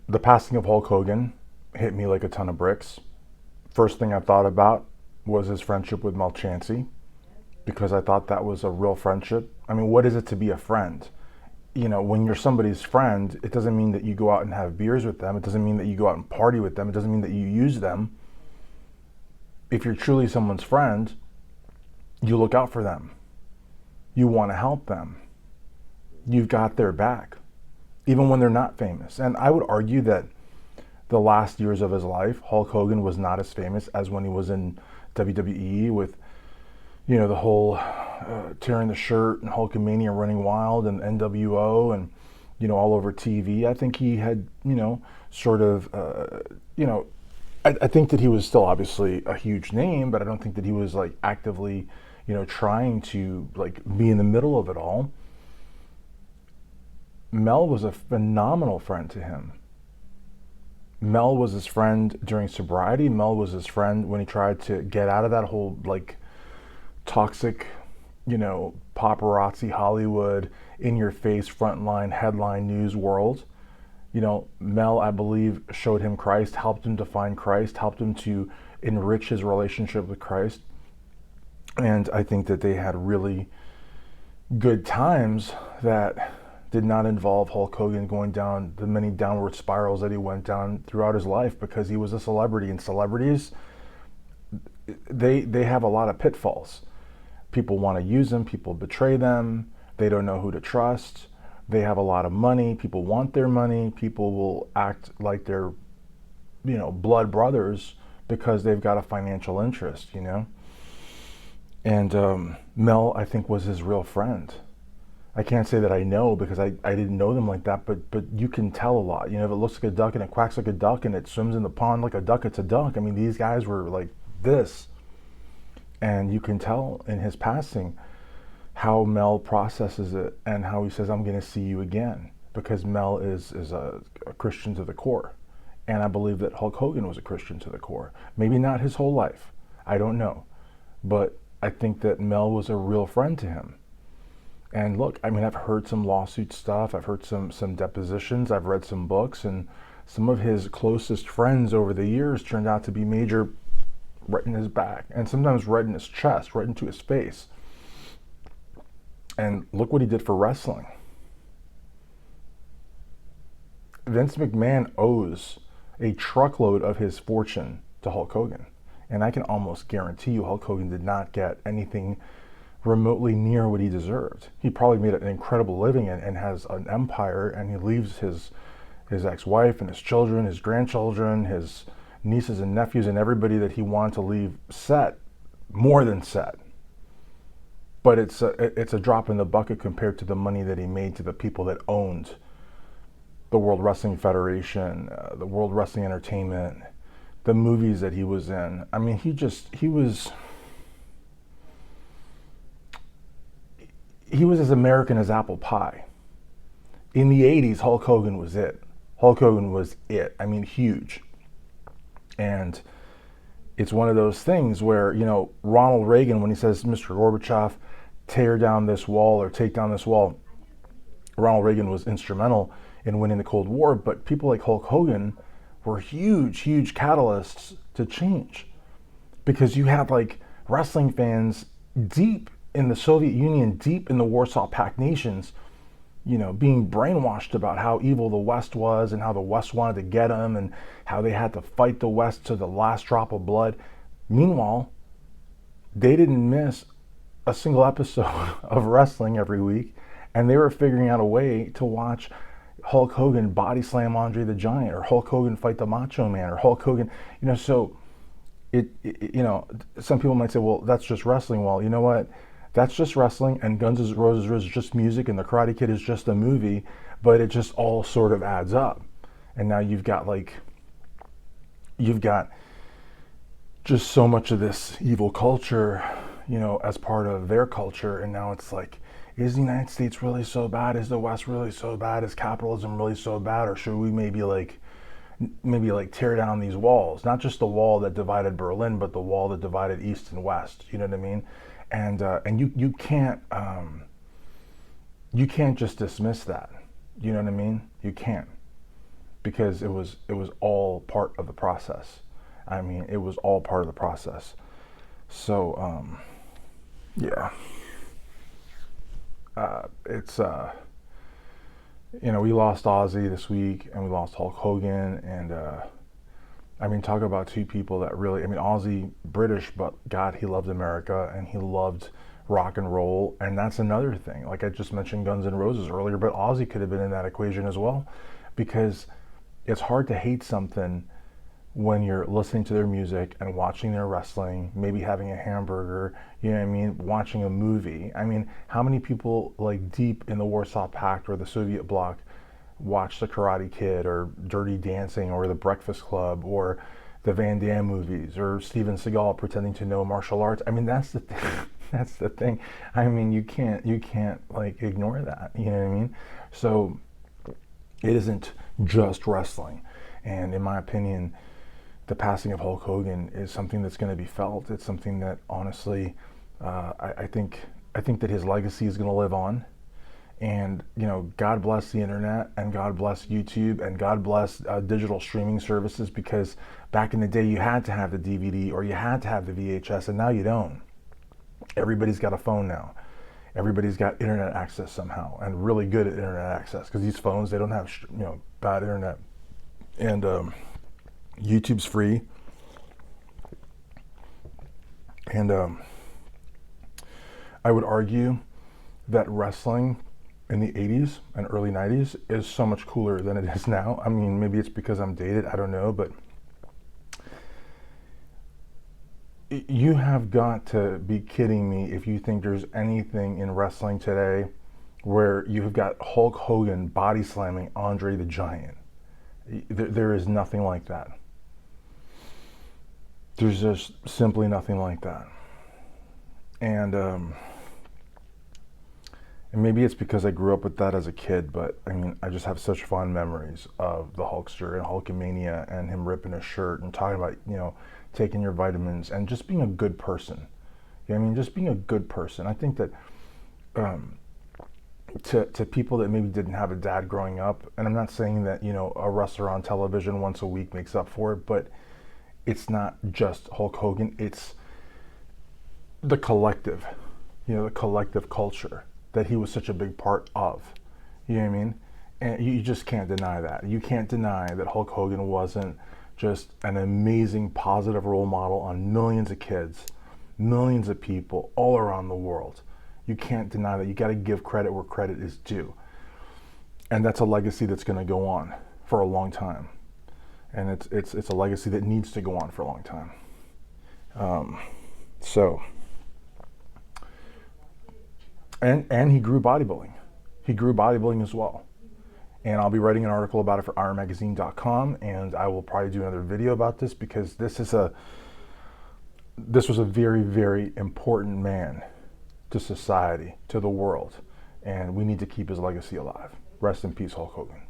The passing of Hulk Hogan hit me like a ton of bricks. First thing I thought about was his friendship with Mel Chansey, because I thought that was a real friendship. I mean, what is it to be a friend? When you're somebody's friend, it doesn't mean that you go out and have beers with them. It doesn't mean that you go out and party with them. It doesn't mean that you use them. If you're truly someone's friend, you look out for them. You want to help them. You've got their back, even when they're not famous. And I would argue that the last years of his life, Hulk Hogan was not as famous as when he was in WWE with, the whole tearing the shirt and Hulkamania running wild and NWO and, all over TV. I think he had, sort of, I think that he was still obviously a huge name, but I don't think that he was like actively, trying to like be in the middle of it all. Mel was a phenomenal friend to him. Mel was his friend during sobriety. Mel was his friend when he tried to get out of that whole like toxic, paparazzi Hollywood, in your face, frontline, headline news world. Mel, I believe, showed him Christ, helped him to find Christ, helped him to enrich his relationship with Christ. And I think that they had really good times that did not involve Hulk Hogan going down the many downward spirals that he went down throughout his life, because he was a celebrity, and celebrities, they have a lot of pitfalls. People want to use them, people betray them, they don't know who to trust, they have a lot of money, people want their money, people will act like they're, blood brothers because they've got a financial interest, And Mel, I think, was his real friend. I can't say that I know, because I didn't know them like that, but you can tell a lot. If it looks like a duck and it quacks like a duck and it swims in the pond like a duck, it's a duck. I mean, these guys were like this. And you can tell in his passing how Mel processes it and how he says, I'm going to see you again, because Mel is a Christian to the core. And I believe that Hulk Hogan was a Christian to the core. Maybe not his whole life. I don't know. But I think that Mel was a real friend to him. And look, I mean, I've heard some lawsuit stuff. I've heard some depositions. I've read some books. And some of his closest friends over the years turned out to be major right in his back. And sometimes right in his chest, right into his face. And look what he did for wrestling. Vince McMahon owes a truckload of his fortune to Hulk Hogan. And I can almost guarantee you Hulk Hogan did not get anything remotely near what he deserved. He probably made an incredible living and has an empire, and he leaves his ex-wife and his children, his grandchildren, his nieces and nephews, and everybody that he wanted to leave set, more than set. But it's a drop in the bucket compared to the money that he made to the people that owned the World Wrestling Federation, the World Wrestling Entertainment, the movies that he was in. I mean, he was as American as apple pie. In the 80s, Hulk Hogan was it. Hulk Hogan was it. I mean, huge. And it's one of those things where, Ronald Reagan, when he says, Mr. Gorbachev, tear down this wall or take down this wall, Ronald Reagan was instrumental in winning the Cold War, but people like Hulk Hogan were huge, huge catalysts to change. Because you had like wrestling fans deep in the Soviet Union, deep in the Warsaw Pact nations, being brainwashed about how evil the West was and how the West wanted to get them and how they had to fight the West to the last drop of blood. Meanwhile, they didn't miss a single episode of wrestling every week, and they were figuring out a way to watch Hulk Hogan body slam Andre the Giant, or Hulk Hogan fight the Macho Man, or Hulk Hogan, so some people might say, well, that's just wrestling. Well, you know what? That's just wrestling, and Guns N' Roses is just music, and The Karate Kid is just a movie, but it just all sort of adds up. And now you've got just so much of this evil culture, as part of their culture, and now it's like, is the United States really so bad? Is the West really so bad? Is capitalism really so bad? Or should we maybe tear down these walls? Not just the wall that divided Berlin, but the wall that divided East and West. You know what I mean? And you can't just dismiss that. You know what I mean? You can't. because it was all part of the process. I mean, it was all part of the process. So yeah, it's we lost Ozzy this week, and we lost Hulk Hogan, and I mean, talk about two people that really, I mean, Ozzy, British, but God, he loved America and he loved rock and roll. And that's another thing. Like I just mentioned Guns N' Roses earlier, but Ozzy could have been in that equation as well, because it's hard to hate something when you're listening to their music and watching their wrestling, maybe having a hamburger, you know what I mean, watching a movie. I mean, how many people like deep in the Warsaw Pact or the Soviet bloc watch The Karate Kid or Dirty Dancing or The Breakfast Club or the Van Damme movies or Steven Seagal pretending to know martial arts? I mean, that's the thing. That's the thing. I mean, you can't like ignore that. You know what I mean? So it isn't just wrestling. And in my opinion, the passing of Hulk Hogan is something that's going to be felt. It's something that honestly, I think that his legacy is going to live on. And God bless the internet, and God bless YouTube, and God bless digital streaming services, because back in the day you had to have the DVD or you had to have the VHS, and now you don't. Everybody's got a phone now. Everybody's got internet access somehow, and really good at internet access, because these phones, they don't have bad internet. And YouTube's free. And I would argue that wrestling in the 80s and early 90s is so much cooler than it is now. I mean, maybe it's because I'm dated, I don't know, but you have got to be kidding me if you think there's anything in wrestling today where you have got Hulk Hogan body slamming Andre the Giant. There is nothing like that. There's just simply nothing like that. And maybe it's because I grew up with that as a kid, but I mean, I just have such fond memories of the Hulkster and Hulkamania and him ripping his shirt and talking about, taking your vitamins and just being a good person. You know what I mean? Just being a good person. I think that to people that maybe didn't have a dad growing up, and I'm not saying that, a wrestler on television once a week makes up for it, but it's not just Hulk Hogan, it's the collective, the collective culture that he was such a big part of. You know what I mean? And you just can't deny that. You can't deny that Hulk Hogan wasn't just an amazing positive role model on millions of kids, millions of people all around the world. You can't deny that. You got to give credit where credit is due. And that's a legacy that's going to go on for a long time. And it's a legacy that needs to go on for a long time. And he grew bodybuilding. He grew bodybuilding as well. And I'll be writing an article about it for ironmagazine.com, and I will probably do another video about this, because this was a very, very important man to society, to the world, and we need to keep his legacy alive. Rest in peace, Hulk Hogan.